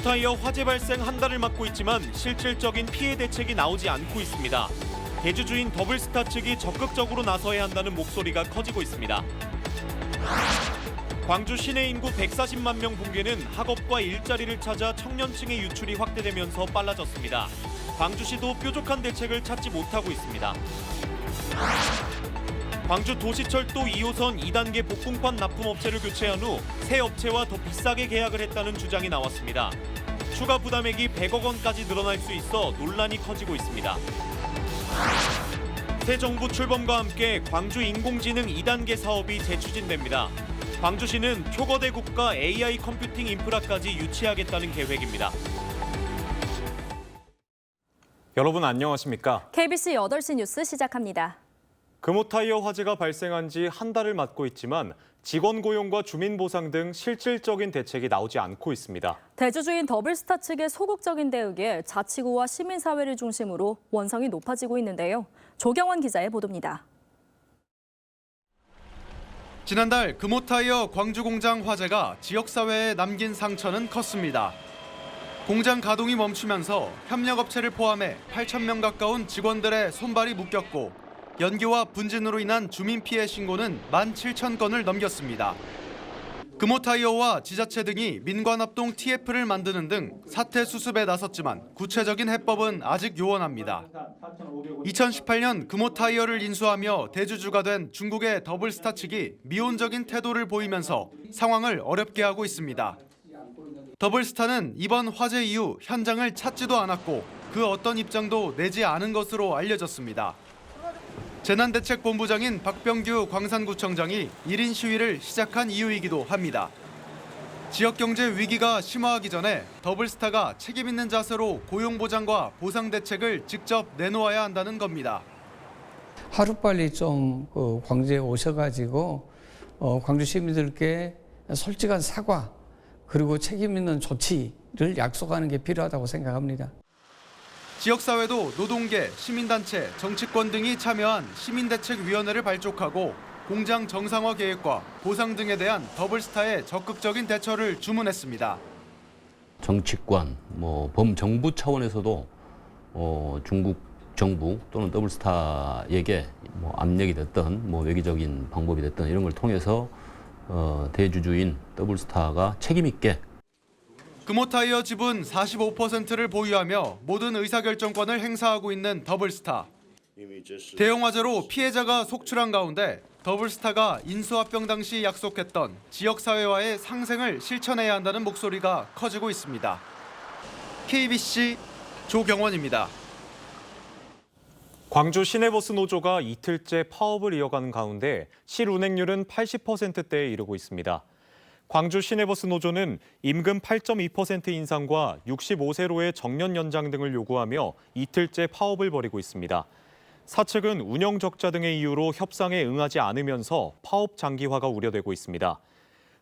금호타이어 화재 발생 한 달을 맞고 있지만 실질적인 피해 대책이 나오지 않고 있습니다. 대주주인 더블스타 측이 적극적으로 나서야 한다는 목소리가 커지고 있습니다. 광주 시내 인구 140만 명 붕괴는 학업과 일자리를 찾아 청년층의 유출이 확대되면서 빨라졌습니다. 광주시도 뾰족한 대책을 찾지 못하고 있습니다. 광주 도시철도 2호선 2단계 복궁판 납품업체를 교체한 후 새 업체와 더 비싸게 계약을 했다는 주장이 나왔습니다. 추가 부담액이 100억 원까지 늘어날 수 있어 논란이 커지고 있습니다. 새 정부 출범과 함께 광주 인공지능 2단계 사업이 재추진됩니다. 광주시는 초거대 국가 AI 컴퓨팅 인프라까지 유치하겠다는 계획입니다. 여러분 안녕하십니까? KBC 8시 뉴스 시작합니다. 금호타이어 화재가 발생한 지 한 달을 맞고 있지만 직원 고용과 주민 보상 등 실질적인 대책이 나오지 않고 있습니다. 대주주인 더블스타 측의 소극적인 대응에 자치구와 시민사회를 중심으로 원성이 높아지고 있는데요. 조경원 기자의 보도입니다. 지난달 금호타이어 광주 공장 화재가 지역사회에 남긴 상처는 컸습니다. 공장 가동이 멈추면서 협력업체를 포함해 8,000명 가까운 직원들의 손발이 묶였고 연기와 분진으로 인한 주민 피해 신고는 17,000건을 넘겼습니다. 금호타이어와 지자체 등이 민관합동 TF를 만드는 등 사태 수습에 나섰지만 구체적인 해법은 아직 요원합니다. 2018년 금호타이어를 인수하며 대주주가 된 중국의 더블스타 측이 미온적인 태도를 보이면서 상황을 어렵게 하고 있습니다. 더블스타는 이번 화재 이후 현장을 찾지도 않았고 그 어떤 입장도 내지 않은 것으로 알려졌습니다. 재난대책본부장인 박병규 광산구청장이 1인 시위를 시작한 이유이기도 합니다. 지역경제 위기가 심화하기 전에 더블스타가 책임 있는 자세로 고용보장과 보상 대책을 직접 내놓아야 한다는 겁니다. 하루빨리 좀 광주에 오셔가지고 광주 시민들께 솔직한 사과 그리고 책임 있는 조치를 약속하는 게 필요하다고 생각합니다. 지역사회도 노동계, 시민단체, 정치권 등이 참여한 시민대책위원회를 발족하고 공장 정상화 계획과 보상 등에 대한 더블스타의 적극적인 대처를 주문했습니다. 정치권, 범정부 차원에서도 중국 정부 또는 더블스타에게 압력이 됐든 외교적인 방법이 됐든 이런 걸 통해서 대주주인 더블스타가 책임 있게 금호타이어 지분 45%를 보유하며 모든 의사결정권을 행사하고 있는 더블스타. 대형 화재로 피해자가 속출한 가운데 더블스타가 인수합병 당시 약속했던 지역사회와의 상생을 실천해야 한다는 목소리가 커지고 있습니다. KBC 조경원입니다. 광주 시내버스 노조가 이틀째 파업을 이어가는 가운데 실운행률은 80%대에 이르고 있습니다. 광주 시내버스 노조는 임금 8.2% 인상과 65세로의 정년 연장 등을 요구하며 이틀째 파업을 벌이고 있습니다. 사측은 운영 적자 등의 이유로 협상에 응하지 않으면서 파업 장기화가 우려되고 있습니다.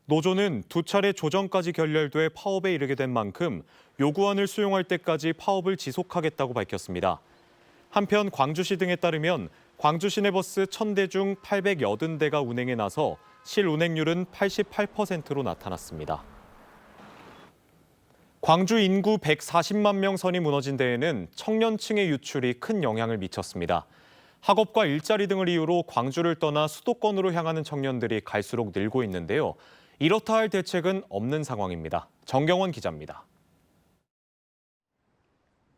노조는 2차례 조정까지 결렬돼 파업에 이르게 된 만큼 요구안을 수용할 때까지 파업을 지속하겠다고 밝혔습니다. 한편 광주시 등에 따르면 광주 시내버스 1,000대 중 880대가 운행에 나서 실운행률은 88%로 나타났습니다. 광주 인구 140만 명 선이 무너진 데에는 청년층의 유출이 큰 영향을 미쳤습니다. 학업과 일자리 등을 이유로 광주를 떠나 수도권으로 향하는 청년들이 갈수록 늘고 있는데요. 이렇다 할 대책은 없는 상황입니다. 정경원 기자입니다.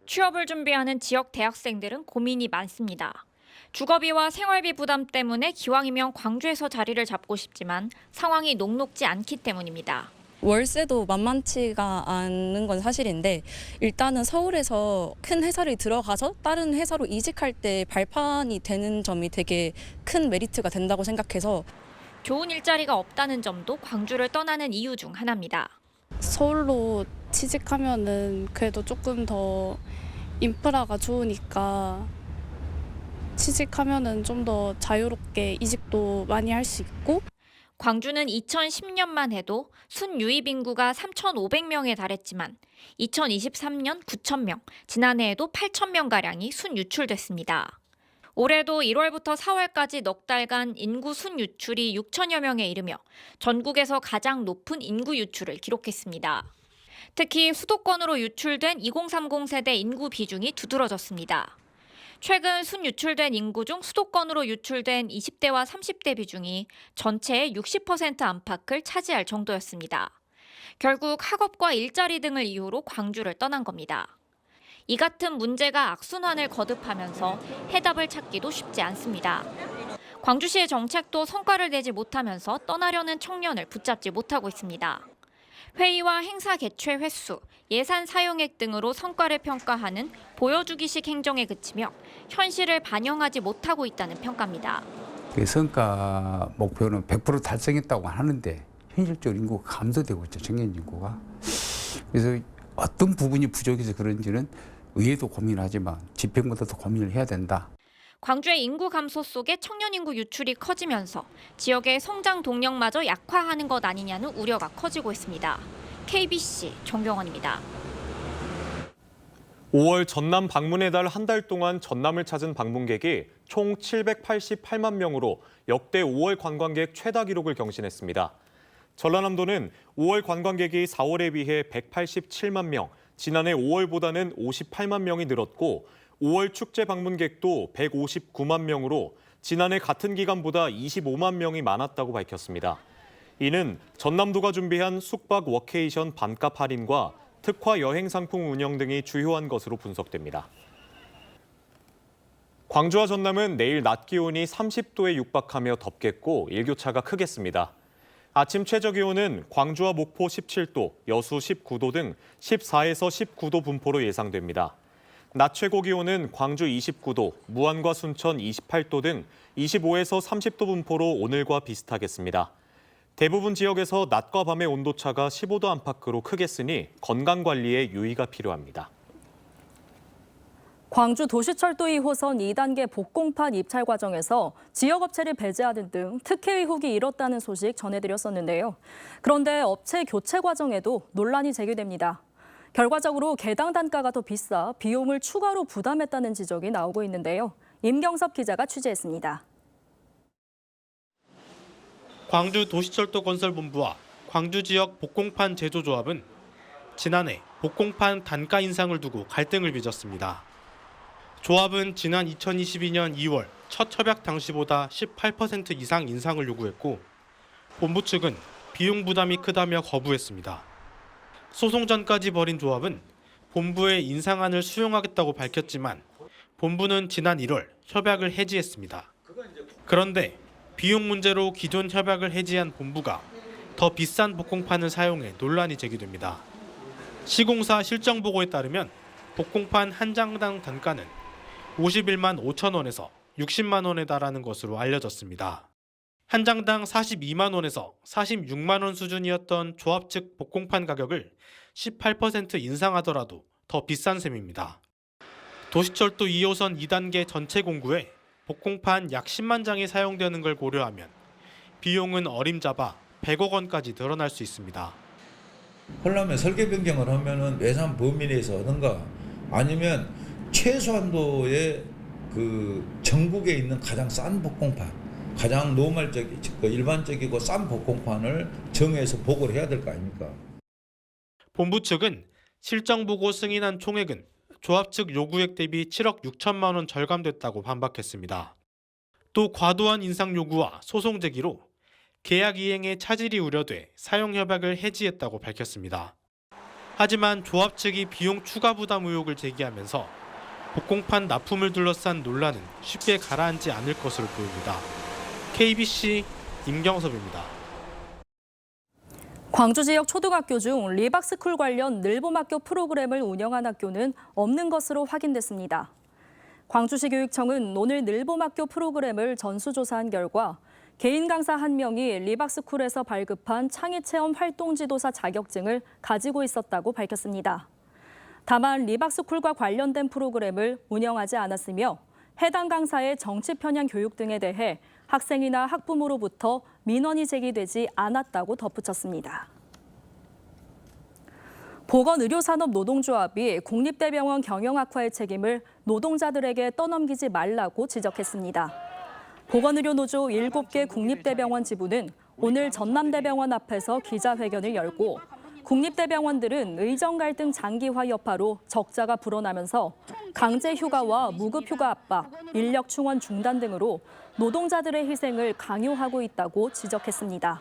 취업을 준비하는 지역 대학생들은 고민이 많습니다. 주거비와 생활비 부담 때문에 기왕이면 광주에서 자리를 잡고 싶지만 상황이 녹록지 않기 때문입니다. 월세도 만만치가 않은 건 사실인데 일단은 서울에서 큰 회사를 들어가서 다른 회사로 이직할 때 발판이 되는 점이 되게 큰 메리트가 된다고 생각해서 좋은 일자리가 없다는 점도 광주를 떠나는 이유 중 하나입니다. 서울로 취직하면은 그래도 조금 더 인프라가 좋으니까 취직하면은 좀 더 자유롭게 이직도 많이 할 수 있고. 광주는 2010년만 해도 순유입 인구가 3,500명에 달했지만 2023년 9,000명, 지난해에도 8,000명가량이 순유출됐습니다. 올해도 1월부터 4월까지 넉 달간 인구 순유출이 6천여 명에 이르며 전국에서 가장 높은 인구 유출을 기록했습니다. 특히 수도권으로 유출된 2030 세대 인구 비중이 두드러졌습니다. 최근 순유출된 인구 중 수도권으로 유출된 20대와 30대 비중이 전체의 60% 안팎을 차지할 정도였습니다. 결국 학업과 일자리 등을 이유로 광주를 떠난 겁니다. 이 같은 문제가 악순환을 거듭하면서 해답을 찾기도 쉽지 않습니다. 광주시의 정책도 성과를 내지 못하면서 떠나려는 청년을 붙잡지 못하고 있습니다. 회의와 행사 개최 횟수, 예산 사용액 등으로 성과를 평가하는 보여주기식 행정에 그치며 현실을 반영하지 못하고 있다는 평가입니다. 그 성과 목표는 100% 달성했다고 하는데 현실적으로 인구가 감소되고 있죠, 청년 인구가. 그래서 어떤 부분이 부족해서 그런지는 의회도 고민하지만 집행부도 고민을 해야 된다. 광주의 인구 감소 속에 청년 인구 유출이 커지면서 지역의 성장 동력마저 약화하는 것 아니냐는 우려가 커지고 있습니다. KBC 정경원입니다. 5월 전남 방문의 달 한 달 동안 전남을 찾은 방문객이 총 788만 명으로 역대 5월 관광객 최다 기록을 경신했습니다. 전라남도는 5월 관광객이 4월에 비해 187만 명, 지난해 5월보다는 58만 명이 늘었고 5월 축제 방문객도 159만 명으로 지난해 같은 기간보다 25만 명이 많았다고 밝혔습니다. 이는 전남도가 준비한 숙박 워케이션 반값 할인과 특화 여행 상품 운영 등이 주요한 것으로 분석됩니다. 광주와 전남은 내일 낮 기온이 30도에 육박하며 덥겠고 일교차가 크겠습니다. 아침 최저 기온은 광주와 목포 17도, 여수 19도 등 14에서 19도 분포로 예상됩니다. 낮 최고 기온은 광주 29도, 무안과 순천 28도 등 25에서 30도 분포로 오늘과 비슷하겠습니다. 대부분 지역에서 낮과 밤의 온도차가 15도 안팎으로 크겠으니 건강관리에 유의가 필요합니다. 광주 도시철도 2호선 2단계 복공판 입찰 과정에서 지역업체를 배제하는 등 특혜 의혹이 일었다는 소식 전해드렸었는데요. 그런데 업체 교체 과정에도 논란이 제기됩니다. 결과적으로 개당 단가가 더 비싸 비용을 추가로 부담했다는 지적이 나오고 있는데요. 임경섭 기자가 취재했습니다. 광주 도시철도 건설본부와 광주 지역 복공판 제조조합은 지난해 복공판 단가 인상을 두고 갈등을 빚었습니다. 조합은 지난 2022년 2월 첫 협약 당시보다 18% 이상 인상을 요구했고 본부 측은 비용 부담이 크다며 거부했습니다. 소송 전까지 벌인 조합은 본부의 인상안을 수용하겠다고 밝혔지만 본부는 지난 1월 협약을 해지했습니다. 그런데 비용 문제로 기존 협약을 해지한 본부가 더 비싼 복공판을 사용해 논란이 제기됩니다. 시공사 실정 보고에 따르면 복공판 한 장당 단가는 51만 5천 원에서 60만 원에 달하는 것으로 알려졌습니다. 한 장당 42만 원에서 46만 원 수준이었던 조합 측 복공판 가격을 18% 인상하더라도 더 비싼 셈입니다. 도시철도 2호선 2단계 전체 공구에 복공판 약 10만 장이 사용되는 걸 고려하면 비용은 어림잡아 100억 원까지 늘어날 수 있습니다. 하려면 설계 변경을 하면은 예산 범위 내에서 하든가 아니면 최소한도의 그 전국에 있는 가장 싼 복공판, 가장 노멀적이고 일반적이고 싼 복공판을 정해서 보고를 해야 될 거 아닙니까? 본부 측은 실정 보고 승인한 총액은 조합 측 요구액 대비 7억 6천만 원 절감됐다고 반박했습니다. 또 과도한 인상 요구와 소송 제기로 계약 이행에 차질이 우려돼 사용 협약을 해지했다고 밝혔습니다. 하지만 조합 측이 비용 추가 부담 의혹을 제기하면서 복공판 납품을 둘러싼 논란은 쉽게 가라앉지 않을 것으로 보입니다. KBC 임경섭입니다. 광주 지역 초등학교 중 리박스쿨 관련 늘봄학교 프로그램을 운영한 학교는 없는 것으로 확인됐습니다. 광주시 교육청은 오늘 늘봄학교 프로그램을 전수조사한 결과 개인 강사 1명이 리박스쿨에서 발급한 창의체험 활동지도사 자격증을 가지고 있었다고 밝혔습니다. 다만 리박스쿨과 관련된 프로그램을 운영하지 않았으며 해당 강사의 정치 편향 교육 등에 대해 학생이나 학부모로부터 민원이 제기되지 않았다고 덧붙였습니다. 보건의료산업노동조합이 국립대병원 경영악화의 책임을 노동자들에게 떠넘기지 말라고 지적했습니다. 보건의료노조 7개 국립대병원 지부는 오늘 전남대병원 앞에서 기자회견을 열고 국립대병원들은 의정 갈등 장기화 여파로 적자가 불어나면서 강제 휴가와 무급 휴가 압박, 인력 충원 중단 등으로 노동자들의 희생을 강요하고 있다고 지적했습니다.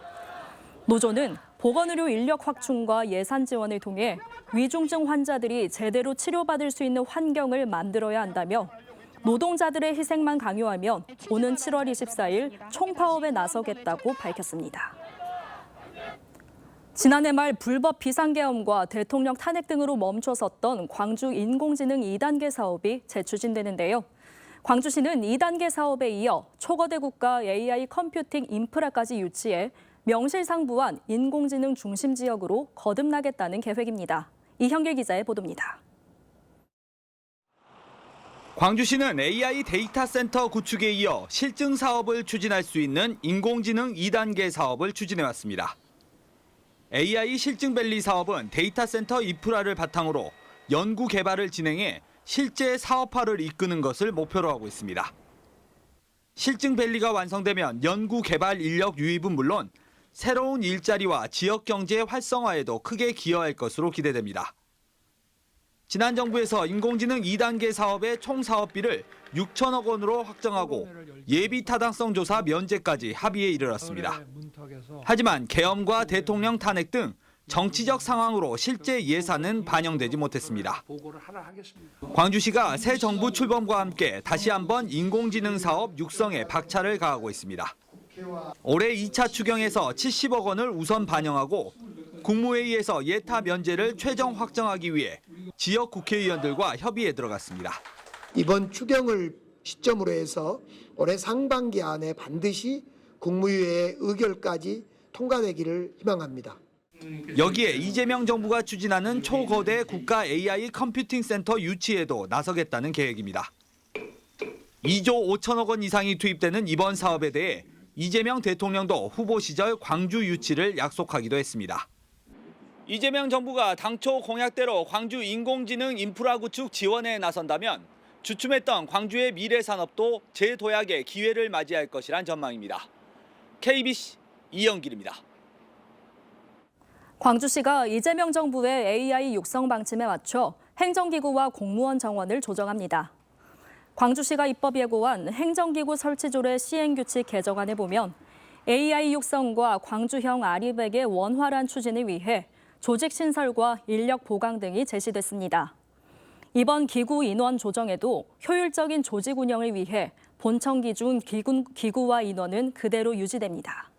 노조는 보건의료 인력 확충과 예산 지원을 통해 위중증 환자들이 제대로 치료받을 수 있는 환경을 만들어야 한다며 노동자들의 희생만 강요하면 오는 7월 24일 총파업에 나서겠다고 밝혔습니다. 지난해 말 불법 비상계엄과 대통령 탄핵 등으로 멈춰섰던 광주 인공지능 2단계 사업이 재추진되는데요. 광주시는 2단계 사업에 이어 초거대 국가 AI 컴퓨팅 인프라까지 유치해 명실상부한 인공지능 중심 지역으로 거듭나겠다는 계획입니다. 이형길 기자의 보도입니다. 광주시는 AI 데이터 센터 구축에 이어 실증 사업을 추진할 수 있는 인공지능 2단계 사업을 추진해왔습니다. AI 실증밸리 사업은 데이터 센터 인프라를 바탕으로 연구 개발을 진행해 실제 사업화를 이끄는 것을 목표로 하고 있습니다. 실증밸리가 완성되면 연구 개발 인력 유입은 물론 새로운 일자리와 지역 경제 활성화에도 크게 기여할 것으로 기대됩니다. 지난 정부에서 인공지능 2단계 사업의 총 사업비를 6천억 원으로 확정하고 예비 타당성 조사 면제까지 합의에 이르렀습니다. 하지만 계엄과 대통령 탄핵 등 정치적 상황으로 실제 예산은 반영되지 못했습니다. 광주시가 새 정부 출범과 함께 다시 한번 인공지능 사업 육성에 박차를 가하고 있습니다. 올해 2차 추경에서 70억 원을 우선 반영하고 국무회의에서 예타 면제를 최종 확정하기 위해 지역 국회의원들과 협의에 들어갔습니다. 이번 추경을 시점으로 해서 올해 상반기 안에 반드시 국무회의 의결까지 통과되기를 희망합니다. 여기에 이재명 정부가 추진하는 초거대 국가 AI 컴퓨팅 센터 유치에도 나서겠다는 계획입니다. 2조 5천억 원 이상이 투입되는 이번 사업에 대해 이재명 대통령도 후보 시절 광주 유치를 약속하기도 했습니다. 이재명 정부가 당초 공약대로 광주 인공지능 인프라 구축 지원에 나선다면 주춤했던 광주의 미래 산업도 재도약의 기회를 맞이할 것이란 전망입니다. KBC 이영길입니다. 광주시가 이재명 정부의 AI 육성 방침에 맞춰 행정기구와 공무원 정원을 조정합니다. 광주시가 입법 예고한 행정기구 설치조례 시행규칙 개정안에 보면 AI 육성과 광주형 아리백의 원활한 추진을 위해 조직 신설과 인력 보강 등이 제시됐습니다. 이번 기구 인원 조정에도 효율적인 조직 운영을 위해 본청 기준 기구와 인원은 그대로 유지됩니다.